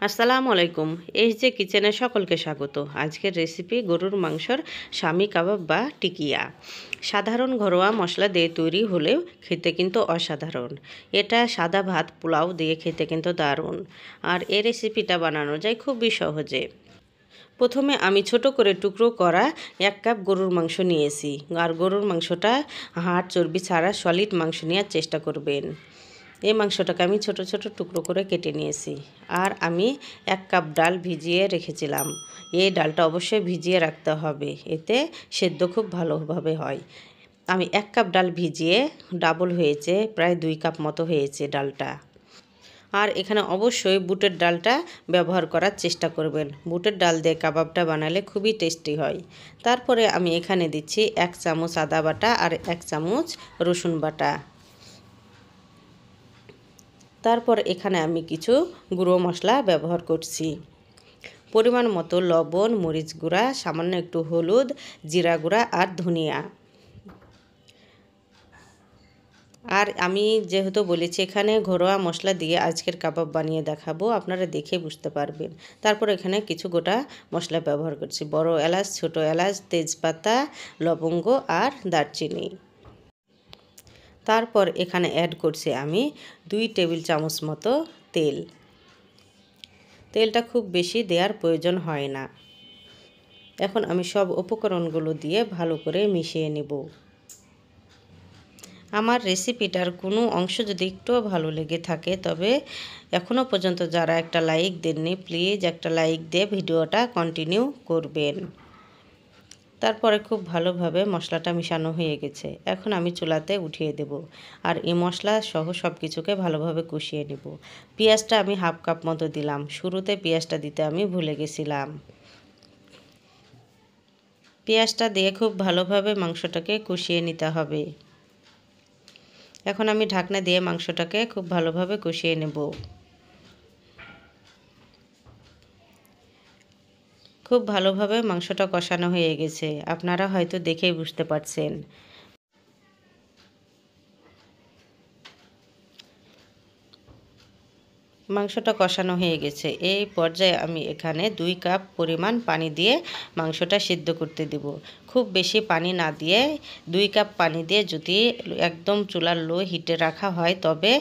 আসসালামু আলাইকুম। এই যে কিচেনে সকলকে স্বাগত। আজকের রেসিপি গরুর মাংসর শামি কাবাব বা টিকিয়া। সাধারণ ঘরোয়া মশলা দিয়ে তৈরি হলেও খেতে কিন্তু অসাধারণ। এটা সাদা ভাত পোলাও দিয়ে খেতে কিন্তু দারুণ। আর এই রেসিপিটা বানানো যায় খুবই সহজে। প্রথমে আমি ছোট করে টুকরো করা 1 কাপ গরুর মাংস নিয়েছি। আর গরুর মাংসটা হাড় চর্বি ছাড়া সলিড মাংস নেওয়ার চেষ্টা করবেন। এই মাংসটাকে আমি ছোট ছোট টুকরো করে কেটে নিয়েছি। আর আমি 1 কাপ ডাল ভিজিয়ে রেখেছিলাম। এই ডালটা অবশ্যই ভিজিয়ে রাখতে হবে, এতে সেদ্ধ খুব ভালোভাবে হয়। আমি 1 কাপ ডাল ভিজিয়ে ডাবল হয়েছে, প্রায় 2 কাপ মতো হয়েছে ডালটা। আর এখানে অবশ্যই বুটের ডালটা ব্যবহার করার চেষ্টা করবেন। বুটের ডাল দিয়ে কাবাবটা বানালে খুবই টেস্টি হয়। তারপরে আমি এখানে দিচ্ছি 1 চামচ আদা বাটা আর 1 চামচ রসুন বাটা। তারপর এখানে আমি কিছু গুঁড়ো মশলা ব্যবহার করছি। পরিমাণ মতো লবণ, মরিচ গুঁড়া, সামান্য একটু হলুদ, জিরা গুঁড়া আর ধনিয়া। আর আমি যেহেতু বলেছি এখানে ঘরোয়া মশলা দিয়ে আজকের কাবাব বানিয়ে দেখাবো, আপনারা দেখে বুঝতে পারবেন। তারপর এখানে কিছু গোটা মশলা ব্যবহার করছি। বড় এলাচ, ছোট এলাচ, তেজপাতা, লবঙ্গ আর দারচিনি। তারপর এখানে অ্যাড করছি আমি 2 টেবিল চামচ মতো তেল। তেলটা খুব বেশি দেওয়ার প্রয়োজন হয় না। এখন আমি সব উপকরণগুলো দিয়ে ভালো করে মিশিয়ে নেব। আমার রেসিপিটার কোনো অংশ যদি একটুও ভালো লেগে থাকে, তবে এখনও পর্যন্ত যারা একটা লাইক দেননি, প্লিজ একটা লাইক দিয়ে ভিডিওটা কন্টিনিউ করবেন। তারপরে খুব ভালোভাবে মশলাটা মিশানো হয়ে গেছে। এখন আমি চুলাতে উঠিয়ে দেব। আর এই মশলা সহ সব কিছুকে ভালোভাবে কষিয়ে নেব। পেঁয়াজটা আমি 1/2 কাপ মতো দিলাম। শুরুতে পেঁয়াজটা দিতে আমি ভুলে গেছিলাম। পেঁয়াজটা দিয়ে খুব ভালোভাবে মাংসটাকে কষিয়ে নিতে হবে। এখন আমি ঢাকনা দিয়ে মাংসটাকে খুব ভালোভাবে কষিয়ে নেব। খুব ভালোভাবে মাংসটা কষানো হয়ে গেছে, আপনারা হয়তো দেখেই বুঝতে পারছেন। মাংসটা কষানো হয়ে গেছে। এই পর্যায়ে আমি এখানে 2 কাপ পরিমাণ পানি দিয়ে মাংসটা সিদ্ধ করতে দেব। খুব বেশি পানি না দিয়ে 2 কাপ পানি দিয়ে যদি একদম চুলার লো হিটে রাখা হয়, তবে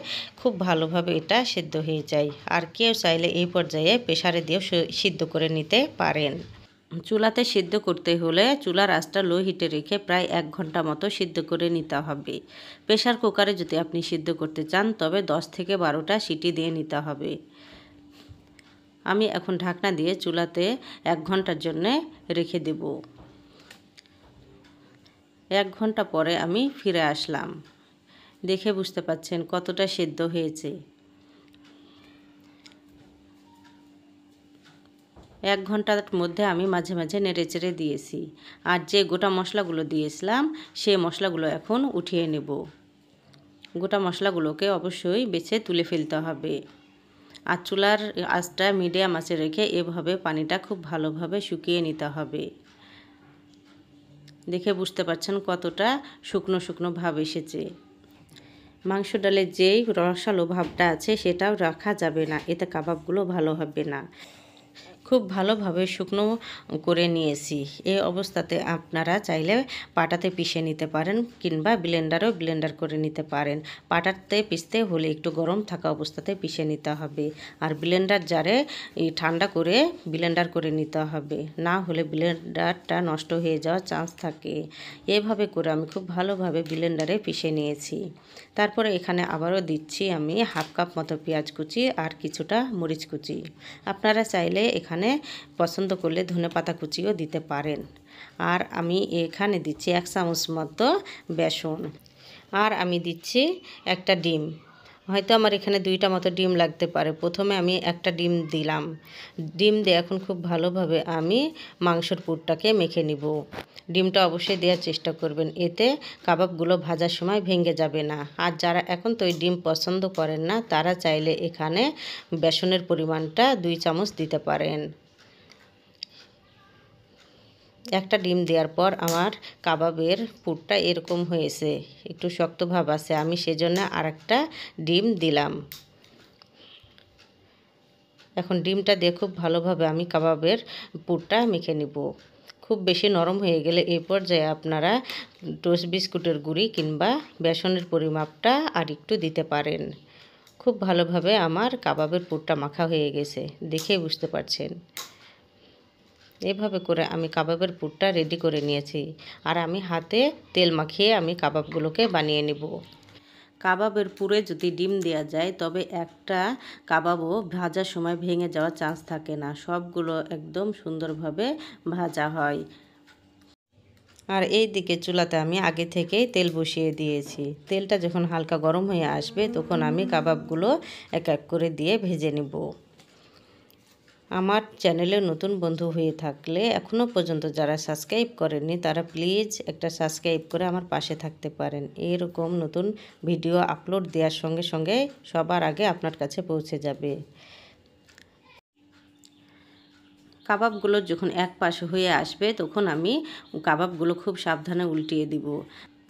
খুব ভালোভাবে এটা সিদ্ধ হয়ে যায়। আর কেউ চাইলে এই পর্যায়ে প্রেসারে দিয়েও সিদ্ধ করে নিতে পারেন। চুলাতে সিদ্ধ করতে হলে চুলার আঁচটা লো হিটে রেখে প্রায় 1 ঘন্টা মতো সিদ্ধ করে নিতে হবে। প্রেসার কুকারে যদি আপনি সিদ্ধ করতে চান, তবে 10 থেকে 12টা সিটি দিয়ে নিতে হবে। আমি এখন ঢাকনা দিয়ে চুলাতে 1 ঘন্টার জন্য রেখে দেব। 1 ঘন্টা পরে আমি ফিরে আসলাম। দেখে বুঝতে পাচ্ছেন কতটা সিদ্ধ হয়েছে। 1 ঘন্টার মধ্যে আমি মাঝে মাঝে নেড়েচেড়ে দিয়েছি। আর যে গোটা মশলাগুলো দিয়েছিলাম, সেই মশলাগুলো এখন উঠিয়ে নেব। গোটা মশলাগুলোকে অবশ্যই বেছে তুলে ফেলতে হবে। আর চুলার আঁচটা মিডিয়াম আঁচে রেখে এভাবে পানিটা খুব ভালোভাবে শুকিয়ে নিতে হবে। দেখে বুঝতে পারছেন কতটা শুকনো শুকনো ভাব এসেছে। মাংস ডালের যেই রসালো ভাবটা আছে সেটাও রাখা যাবে না, এতে কাবাবগুলো ভালো হবে না। খুব ভালোভাবে শুকনো করে নিয়েছি। এই অবস্থাতে আপনারা চাইলে পাটাতে পিষে নিতে পারেন, কিংবা ব্লেন্ডার করে নিতে পারেন। পাটাতে পিষতে হলে একটু গরম থাকা অবস্থাতে পিষে নিতে হবে। আর ব্লেন্ডার জারে ঠান্ডা করে ব্লেন্ডার করে নিতে হবে, না হলে ব্লেন্ডারটা নষ্ট হয়ে যাওয়ার চান্স থাকে। এভাবে করে আমি খুব ভালোভাবে ব্লেন্ডারে পিষে নিয়েছি। তারপরে এখানে আবারও দিচ্ছি আমি 1/2 কাপ মতো পেঁয়াজ কুচি আর কিছুটা মরিচ কুচি। আপনারা চাইলে এখানে পছন্দ করলে ধনেপাতা কুচিও দিতে পারেন। আর আমি এখানে দিচ্ছি 1 চামচ মতো বেসন। আর আমি দিচ্ছি একটা ডিম। হয়তো আমার এখানে 2টা মতো ডিম লাগতে পারে। প্রথমে আমি একটা ডিম দিলাম। ডিম দিয়ে এখন খুব ভালোভাবে আমি মাংসর পুরটাকে মেখে নিব। ডিমটা অবশ্যই দেওয়ার চেষ্টা করবেন, এতে কাবাবগুলো ভাজার সময় ভেঙে যাবে না। আর যারা এখন তো এই ডিম পছন্দ করেন না, তারা চাইলে এখানে বেসনের পরিমাণটা 2 চামচ দিতে পারেন। একটা ডিম দেওয়ার পর আমার কাবাবের পুরটা এরকম হয়েছে, একটু শক্ত ভাব আছে। আমি সেজন্য আরেকটা ডিম দিলাম। এখন ডিমটা দিয়ে খুব ভালোভাবে আমি কাবাবের পুরটা মেখে নিব। খুব বেশি নরম হয়ে গেলে এই পর্যায়ে আপনারা টোস্ট বিস্কুটের গুঁড়ি কিংবা বেসনের পরিমাপটা আর একটু দিতে পারেন। খুব ভালোভাবে আমার কাবাবের পুরটা মাখা হয়ে গেছে, দেখেই বুঝতে পারছেন। এভাবে করে আমি কাবাবের পুরটা রেডি করে নিয়েছি। আর আমি হাতে তেল মাখিয়ে আমি কাবাবগুলোকে বানিয়ে নেব। কাবাবের পুরে যদি ডিম দেওয়া যায় তবে একটা কাবাবও ভাজার সময় ভেঙে যাওয়ার চান্স থাকে না, সবগুলো একদম সুন্দরভাবে ভাজা হয়। আর এই দিকে চুলাতে আমি আগে থেকেই তেল বসিয়ে দিয়েছি। তেলটা যখন হালকা গরম হয়ে আসবে তখন আমি কাবাবগুলো এক এক করে দিয়ে ভেজে নেব। আমার চ্যানেলে নতুন বন্ধু হয়ে থাকলে এখনও পর্যন্ত যারা সাবস্ক্রাইব করেননি তারা প্লিজ একটা সাবস্ক্রাইব করে আমার পাশে থাকতে পারেন। এরকম নতুন ভিডিও আপলোড দেওয়ার সঙ্গে সঙ্গে সবার আগে আপনার কাছে পৌঁছে যাবে। কাবাবগুলো যখন এক পাশে হয়ে আসবে তখন আমি কাবাবগুলো খুব সাবধানে উল্টিয়ে দিব।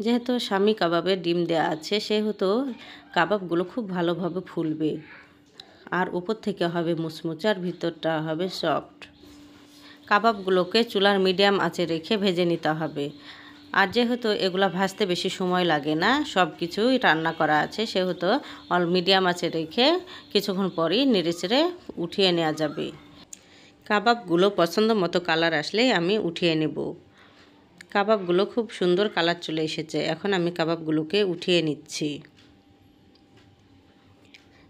যেহেতু স্বামী কাবাবে ডিম দেওয়া আছে সেহেতু কাবাবগুলো খুব ভালোভাবে ফুলবে আর উপর থেকে হবে মুচমুচে আর ভিতরটা হবে সফট। কাবাবগুলোকে চুলার মিডিয়াম আঁচে রেখে ভেজে নিতে হবে। আর যেহেতু এগুলা ভাজতে বেশি সময় লাগে না, সব কিছুই রান্না করা আছে, সেহেতু মিডিয়াম আঁচে রেখে কিছুক্ষণ পরই নেড়েচেড়ে উঠিয়ে নেওয়া যাবে। কাবাবগুলো পছন্দ মতো কালার আসলেই আমি উঠিয়ে নেব। কাবাবগুলো খুব সুন্দর কালার চলে এসেছে, এখন আমি কাবাবগুলোকে উঠিয়ে নিচ্ছি।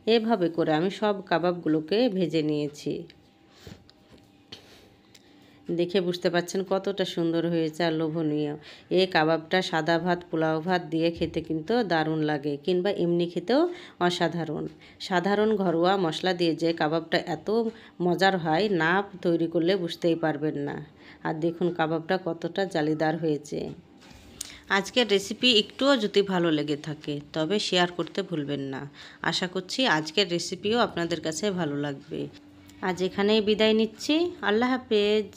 এভাবে করে আমি সব কাবাবগুলোকে ভেজে নিয়েছি। দেখে বুঝতে পারছেন কতটা সুন্দর হয়েছে আর লোভনীয়। এই কাবাবটা সাদা ভাত, পোলাও ভাত দিয়ে খেতে কিন্তু দারুণ লাগে, কিংবা এমনি খেতেও অসাধারণ। সাধারণ ঘরোয়া মশলা দিয়ে যে কাবাবটা এত মজার হয়, না তৈরি করলে বুঝতেই পারবেন না। আর দেখুন কাবাবটা কতটা জালিদার হয়েছে। আজকের রেসিপি একটুও যদি ভালো লেগে থাকে তবে শেয়ার করতে ভুলবেন না। আশা করছি আজকের রেসিপিও আপনাদের কাছে ভালো লাগবে। আজ এখানেই বিদায় নিচ্ছি। আল্লাহ হাফেজ।